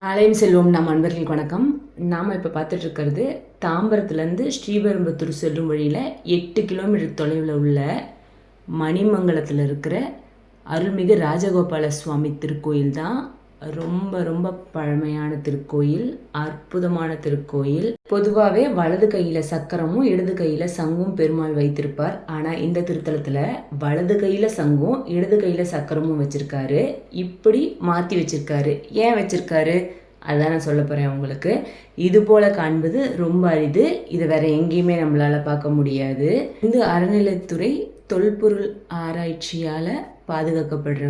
ஆலயம் செல்வோம் நம் அன்பர்களுக்கு வணக்கம். நாம் இப்போ பார்த்துட்டு இருக்கிறது தாம்பரத்துலேருந்து ஸ்ரீபெரும்புத்தூர் செல்லும் வழியில் 8 கிலோமீட்டர் தொலைவில் உள்ள மணிமங்கலத்தில் இருக்கிற அருள்மிகு ராஜகோபால சுவாமி திருக்கோயில் தான். ரொம்ப ரொம்ப பழமையான திருக்கோயில், அற்புதமான திருக்கோயில். பொதுவாகவே வலது கையில் சக்கரமும் இடது கையில் சங்கும் பெருமாள் வைத்திருப்பார். ஆனால் இந்த திருத்தலத்தில் வலது கையில் சங்கும் இடது கையில் சக்கரமும் வச்சுருக்காரு. இப்படி மாற்றி வச்சுருக்காரு. ஏன் வச்சுருக்காரு அதான் நான் சொல்ல போகிறேன் உங்களுக்கு. இது போல் காண்பது ரொம்ப அரிது. இதை வேறு எங்கேயுமே நம்மளால் பார்க்க முடியாது. இந்து அறநிலைத்துறை தொல்பொருள் ஆராய்ச்சியால் பாதுகாக்கப்படுற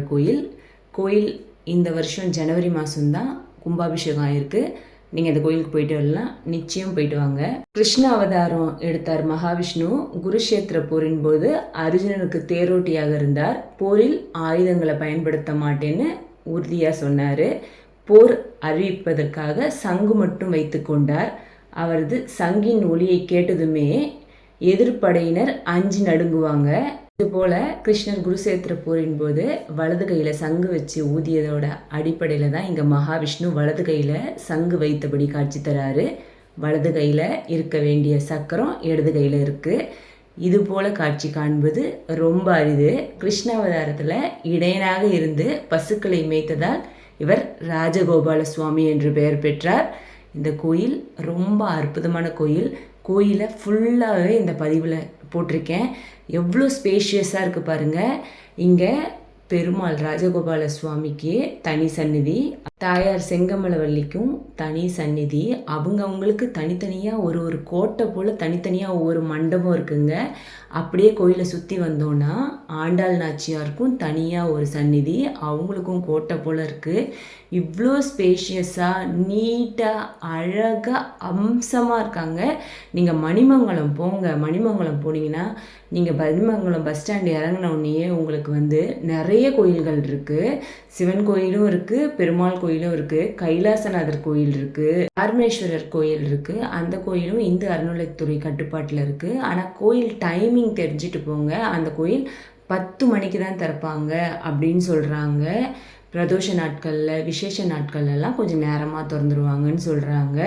கோயில் இந்த வருஷம் ஜனவரி மாதம்தான் கும்பாபிஷேகம் ஆயிருக்கு. நீங்கள் இந்த கோயிலுக்கு போயிட்டு வரலாம், நிச்சயம் போயிட்டு வாங்க. கிருஷ்ண அவதாரம் எடுத்தார் மகாவிஷ்ணு. குருஷேத்திர போரின் போது அர்ஜுனனுக்கு தேரோட்டியாக இருந்தார். போரில் ஆயுதங்களை பயன்படுத்த மாட்டேன்னு உறுதியாக சொன்னார். போர் அறிவிப்பதற்காக சங்கு மட்டும் வைத்து கொண்டார். அவரது சங்கின் ஒலியை கேட்டதுமே எதிர்ப்படையினர் அஞ்சு நடுங்குவாங்க. இதுபோல் கிருஷ்ணர் குருஷேத்திர போரின் போது வலது கையில் சங்கு வச்சு ஊதியதோட அடிப்படையில் தான் இங்கே மகாவிஷ்ணு வலது கையில் சங்கு வைத்தபடி காட்சி தராரு. வலது கையில் இருக்க வேண்டிய சக்கரம் இடது கையில் இருக்குது. இது போல் காட்சி காண்பது ரொம்ப அரிது. கிருஷ்ண அவதாரத்தில் இடையனாக இருந்து பசுக்களை மேய்த்ததால் இவர் ராஜகோபால சுவாமி என்று பெயர் பெற்றார். இந்த கோயில் ரொம்ப அற்புதமான கோயில். கோயிலை ஃபுல்லாகவே இந்த பதிவில் போட்டிருக்கேன். எவ்வளோ ஸ்பேஷியஸாக இருக்குது பாருங்கள். இங்கே பெருமாள் ராஜகோபால சுவாமிக்கு தனி சந்நிதி, தாயார் செங்கமலவல்லிக்கும் தனி சந்நிதி. அவங்களுக்கு தனித்தனியாக ஒரு கோட்டை போல் தனித்தனியாக ஒவ்வொரு மண்டபம் இருக்குங்க. அப்படியே கோயிலை சுற்றி வந்தோன்னா ஆண்டாள் நாச்சியாருக்கும் தனியாக ஒரு சந்நிதி, அவங்களுக்கும் கோட்டை போல் இருக்குது. இவ்வளோ ஸ்பேஷியஸாக நீட்டாக அழகாக அம்சமாக இருக்காங்க. நீங்கள் மணிமங்கலம் போங்க. மணிமங்கலம் போனீங்கன்னா நீங்கள் மணிமங்கலம் பஸ் ஸ்டாண்டு இறங்கினோடனே உங்களுக்கு நிறைய கோயில்கள் இருக்குது. சிவன் கோயிலும் இருக்குது, பெருமாள் கோயிலும் இருக்குது, கைலாசநாதர் கோயில் இருக்குது, ஆர்மேஸ்வரர் கோயில் இருக்குது. அந்த கோயிலும் இந்து அறநிலைத்துறை கட்டுப்பாட்டில் இருக்குது. ஆனால் கோயில் டைமிங் தெரிஞ்சுட்டு போங்க. அந்த கோயில் 10 மணிக்கு தான் திறப்பாங்க அப்படின்னு சொல்கிறாங்க. பிரதோஷ நாட்களில் விசேஷ நாட்கள்லாம் கொஞ்சம் நேரமாக திறந்துருவாங்கன்னு சொல்கிறாங்க.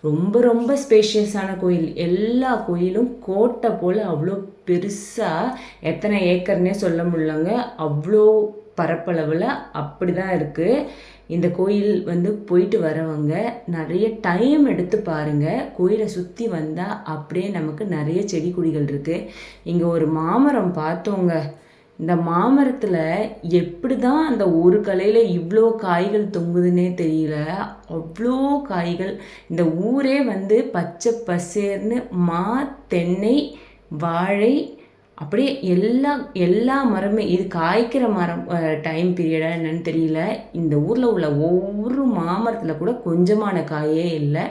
ரொம்ப ரொம்ப ஸ்பேஷியஸான கோயில். எல்லா கோயிலும் கோட்டை போல் அவ்வளோ பெருசாக, எத்தனை ஏக்கர்னே சொல்ல முடியலங்க, அவ்வளோ பரப்பளவில் அப்படி தான் இருக்குது. இந்த கோயில் போயிட்டு வரவங்க நிறைய டைம் எடுத்து பாருங்கள். கோயிலை சுற்றி வந்தால் அப்படியே நமக்கு நிறைய செடி கொடிகள் இருக்குது. இங்கே ஒரு மாமரம் பார்த்தோங்க. இந்த மாமரத்தில் எப்படி தான் அந்த ஒரு கலையில் இவ்வளோ காய்கள் தொங்குதுன்னே தெரியல. அவ்வளோ காய்கள். இந்த ஊரே பச்சை பசேர்னு மா, தென்னை, வாழை, அப்படியே எல்லா மரமே. இது காய்க்கிற மரம் டைம் பீரியடாக என்னன்னு தெரியல. இந்த ஊரில் உள்ள ஒவ்வொரு மாமரத்தில் கூட கொஞ்சமான காயே இல்லை.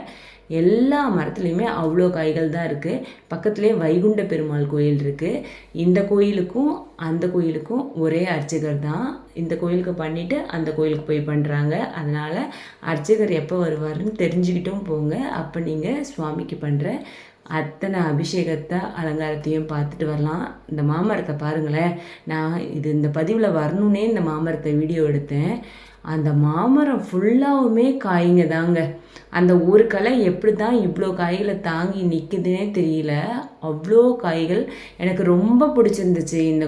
எல்லா மரத்துலேயுமே அவ்வளோ காய்கள் தான் இருக்குது. பக்கத்துலேயே வைகுண்ட பெருமாள் கோயில் இருக்குது. இந்த கோயிலுக்கும் அந்த கோயிலுக்கும் ஒரே அர்ச்சகர் தான். இந்த கோயிலுக்கு பண்ணிவிட்டு அந்த கோயிலுக்கு போய் பண்ணுறாங்க. அதனால் அர்ச்சகர் எப்போ வருவாருன்னு தெரிஞ்சுக்கிட்டும் போங்க. அப்போ நீங்கள் சுவாமிக்கு பண்ணுற அத்தனை அபிஷேகத்தை அலங்காரத்தையும் பார்த்துட்டு வரலாம். இந்த மாமரத்தை பாருங்களேன். நான் இந்த பதிவில் வரணுன்னே இந்த மாமரத்தை வீடியோ எடுத்தேன். அந்த மாமரம் ஃபுல்லாகவுமே காய்ங்க தாங்க. அந்த ஒரு கலை எப்படி தான் இவ்வளோ காய்களை தாங்கி நிற்குதுன்னே தெரியல. அவ்வளோ காய்கள். எனக்கு ரொம்ப பிடிச்சிருந்துச்சு இந்த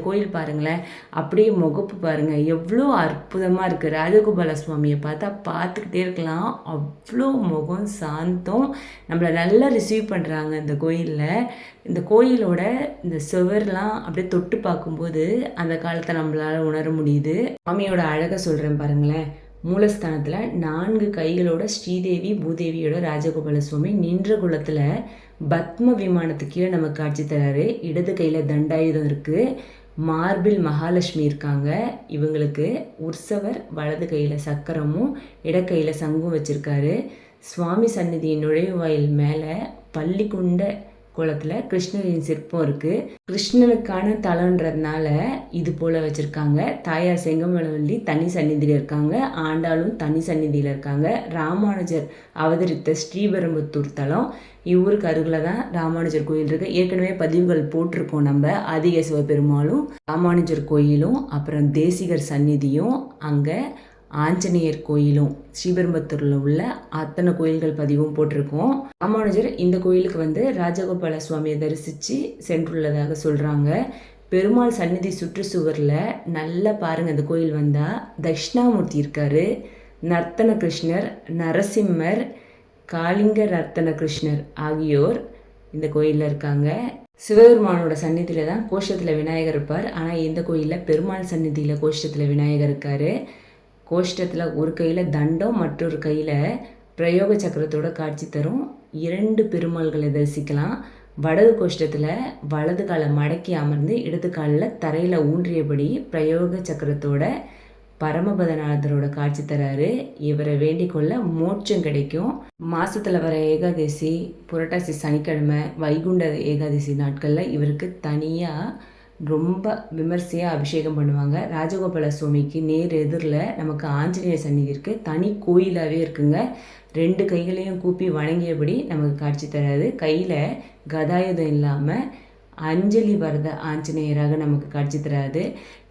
கோயில் பாருங்களேன். அப்படியே முகப்பு பாருங்கள், எவ்வளோ அற்புதமாக இருக்குது. ராஜகோபால சுவாமியை பார்த்துக்கிட்டே இருக்கலாம். அவ்வளோ முகம் சாந்தம். நம்மளை நல்லா ரிசீவ் பண்ணுறாங்க இந்த கோயிலில். இந்த கோயிலோட இந்த சுவர்லாம் அப்படியே தொட்டு பார்க்கும்போது அந்த காலத்தை நம்மளால் உணர முடியுது. சுவாமியோட அழகை சொல்கிறேன் பாருங்களேன். மூலஸ்தானத்தில் 4 கைகளோட ஸ்ரீதேவி பூதேவியோட ராஜகோபால சுவாமி நின்ற குலத்தில் பத்ம விமானத்துக்கு கீழே நமக்கு காட்சி தராரு. இடது கையில் தண்டாயுதம் இருக்குது. மார்பில் மகாலட்சுமி இருக்காங்க. இவங்களுக்கு உற்சவர் வலது கையில் சக்கரமும் இடக்கையில் சங்கும் வச்சுருக்காரு. சுவாமி சந்நிதியின் நுழைவாயில் மேலே பள்ளிக்குண்ட குளத்தில் கிருஷ்ணரின் சிற்பம் இருக்குது. கிருஷ்ணனுக்கான தலன்றதுனால இது போல் வச்சுருக்காங்க. தாயார் செங்கமலவல்லி தனி சந்நிதியில் இருக்காங்க. ஆண்டாளும் தனி சந்நிதியில் இருக்காங்க. ராமானுஜர் அவதரித்த ஸ்ரீபெரும்புத்தூர் தலம். இவருக்கு அருகில் தான் ராமானுஜர் கோயில் இருக்குது. ஏற்கனவே பதிவுகள் போட்டிருக்கோம் நம்ம. ஆதிக சிவபெருமாளும் ராமானுஜர் கோயிலும் அப்புறம் தேசிகர் சந்நிதியும் அங்கே ஆஞ்சநேயர் கோயிலும் ஸ்ரீபெரும்புத்தூரில் உள்ள அத்தனை கோயில்கள் பதிவும் போட்டிருக்கோம். ராமானுஜர் இந்த கோயிலுக்கு வந்து ராஜகோபால சுவாமியை தரிசித்து சென்றுள்ளதாக சொல்கிறாங்க. பெருமாள் சந்நிதி சுற்றுச்சுவரில் நல்லா பாருங்கள், அந்த கோயில் வந்தால் தட்சிணாமூர்த்தி இருக்கார், நர்த்தன கிருஷ்ணர், நரசிம்மர், காளிங்க நர்த்தன கிருஷ்ணர் ஆகியோர் இந்த கோயிலில் இருக்காங்க. சிவபெருமானோட சந்நிதியில் தான் கோஷ்டத்தில் விநாயகர் இருப்பார். ஆனால் இந்த கோயிலில் பெருமாள் சந்நிதியில் கோஷ்டத்தில் விநாயகர் இருக்கார். கோஷ்டத்தில் ஒரு கையில் தண்டம், மற்றொரு கையில் பிரயோக சக்கரத்தோட காட்சி தரும் 2 பெருமாள்களை தரிசிக்கலாம். வடது கோஷ்டத்தில் வலது காலை மடக்கி அமர்ந்து இடது காலில் தரையில் ஊன்றியபடி பிரயோக சக்கரத்தோட பரமபதநாதரோட காட்சி தராரு. இவரை வேண்டிக் கொள்ள மோட்சம் கிடைக்கும். மாதத்தில் வர ஏகாதசி, புரட்டாசி சனிக்கிழமை, வைகுண்ட ஏகாதசி நாட்களில் இவருக்கு தனியாக ரொம்ப விமர்சையாக அபிஷேகம் பண்ணுவாங்க. ராஜகோபால சுவாமிக்கு நேர் எதிரில் நமக்கு ஆஞ்சநேயர் சந்நிதி இருக்குது, தனி கோயிலாகவே இருக்குங்க. 2 கைகளையும் கூப்பி வணங்கியபடி நமக்கு காட்சி தராது. கையில் கதாயுதம் இல்லாமல் அஞ்சலி வரத ஆஞ்சநேயராக நமக்கு காட்சி தராது.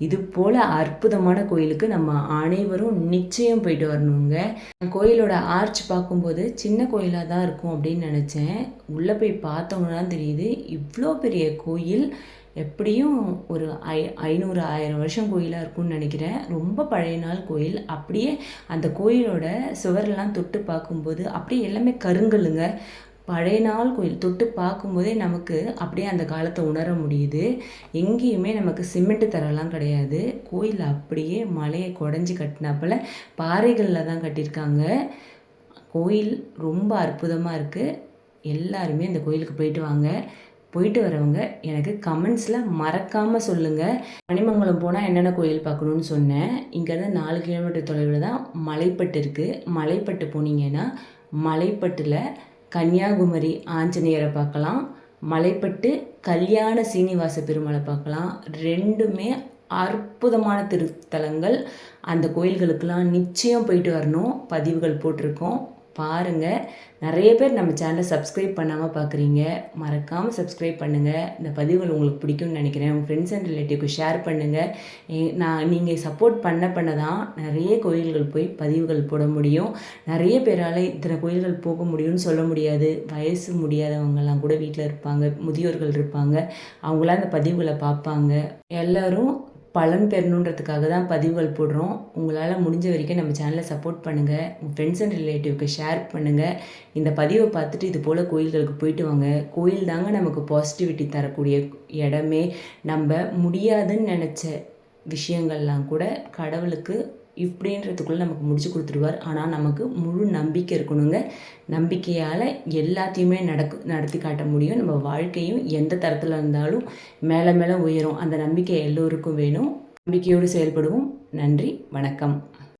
இது போல் அற்புதமான கோயிலுக்கு நம்ம அனைவரும் நிச்சயம் போயிட்டு வரணுங்க. கோயிலோட ஆர்ச் பார்க்கும்போது சின்ன கோயிலாக தான் இருக்கும் அப்படின்னு நினச்சேன். உள்ளே போய் பார்த்தோம்னா தான் தெரியுது இவ்வளோ பெரிய கோயில். எப்படியும் ஒரு 500-1000 வருஷம் கோயிலாக இருக்கும்னு நினைக்கிறேன். ரொம்ப பழைய நாள் கோயில். அப்படியே அந்த கோயிலோட சுவரெல்லாம் தொட்டு பார்க்கும்போது அப்படியே எல்லாமே கருங்கல்லுங்க. பழைய நாள் கோயில் தொட்டு பார்க்கும்போதே நமக்கு அப்படியே அந்த காலத்தை உணர முடியுது. எங்கேயுமே நமக்கு சிமெண்ட் தரெல்லாம் கிடையாது. கோயில் அப்படியே மலையை குடஞ்சி கட்டினாப்பில் பாறைகளில் தான் கட்டியிருக்காங்க. கோயில் ரொம்ப அற்புதமாக இருக்குது. எல்லாருமே இந்த கோயிலுக்கு போயிட்டு வாங்க. போயிட்டு வரவங்க எனக்கு கமெண்ட்ஸில் மறக்காமல் சொல்லுங்கள். மணிமங்கலம் போனால் என்னென்ன கோயில் பார்க்கணுன்னு சொன்னேன். இங்கேருந்து 4 கிலோமீட்டர் தொலைவில் தான் மலைப்பட்டு இருக்குது. மலைப்பட்டு போனீங்கன்னா மலைப்பட்டில் கன்னியாகுமரி ஆஞ்சநேயரை பார்க்கலாம், மலைப்பட்டு கல்யாண சீனிவாச பெருமாளை பார்க்கலாம். 2மே அற்புதமான திருத்தலங்கள். அந்த கோயில்களுக்கெல்லாம் நிச்சயம் போயிட்டு வரணும். பதிவுகள் போட்டிருக்கோம், பாருங்கள். நிறைய பேர் நம்ம சேனலை சப்ஸ்கிரைப் பண்ணாமல் பார்க்குறீங்க. மறக்காமல் சப்ஸ்கிரைப் பண்ணுங்கள். இந்த பதிவுகள் உங்களுக்கு பிடிக்கும்னு நினைக்கிறேன். உங்கள் ஃப்ரெண்ட்ஸ் அண்ட் ரிலேட்டிவ்க்கு ஷேர் பண்ணுங்கள். நீங்கள் சப்போர்ட் பண்ண தான் நிறைய கோயில்கள் போய் பதிவுகள் போட முடியும். நிறைய பேரால் இத்தனை கோயில்கள் போக முடியும்னு சொல்ல முடியாது. வயசு முடியாதவங்கெல்லாம் கூட வீட்டில் இருப்பாங்க, முதியோர்கள் இருப்பாங்க. அவங்களாம் அந்த பதிவுகளை பார்ப்பாங்க. எல்லோரும் பலன் பெறணுன்றதுக்காக தான் பதிவுகள் போடுறோம். உங்களால் முடிஞ்ச வரைக்கும் நம்ம சேனலை சப்போர்ட் பண்ணுங்கள். உங்கள் ஃப்ரெண்ட்ஸ் அண்ட் ரிலேட்டிவ்க்கு ஷேர் பண்ணுங்கள். இந்த பதிவை பார்த்துட்டு இது போல் கோயில்களுக்கு போயிட்டு வாங்க. கோயில் தாங்க நமக்கு பாசிட்டிவிட்டி தரக்கூடிய இடமே. நம்ம முடியாதுன்னு நினச்ச விஷயங்கள்லாம் கூட கடவுளுக்கு இப்படின்றதுக்குள்ளே நமக்கு முடிச்சு கொடுத்துருவார். ஆனால் நமக்கு முழு நம்பிக்கை இருக்கணுங்க. நம்பிக்கையால் எல்லாத்தையுமே நடத்தி காட்ட முடியும். நம்ம வாழ்க்கையும் எந்த தரத்தில் இருந்தாலும் மேலே மேலே உயரும். அந்த நம்பிக்கை எல்லோருக்கும் வேணும். நம்பிக்கையோடு செயல்படுவோம். நன்றி, வணக்கம்.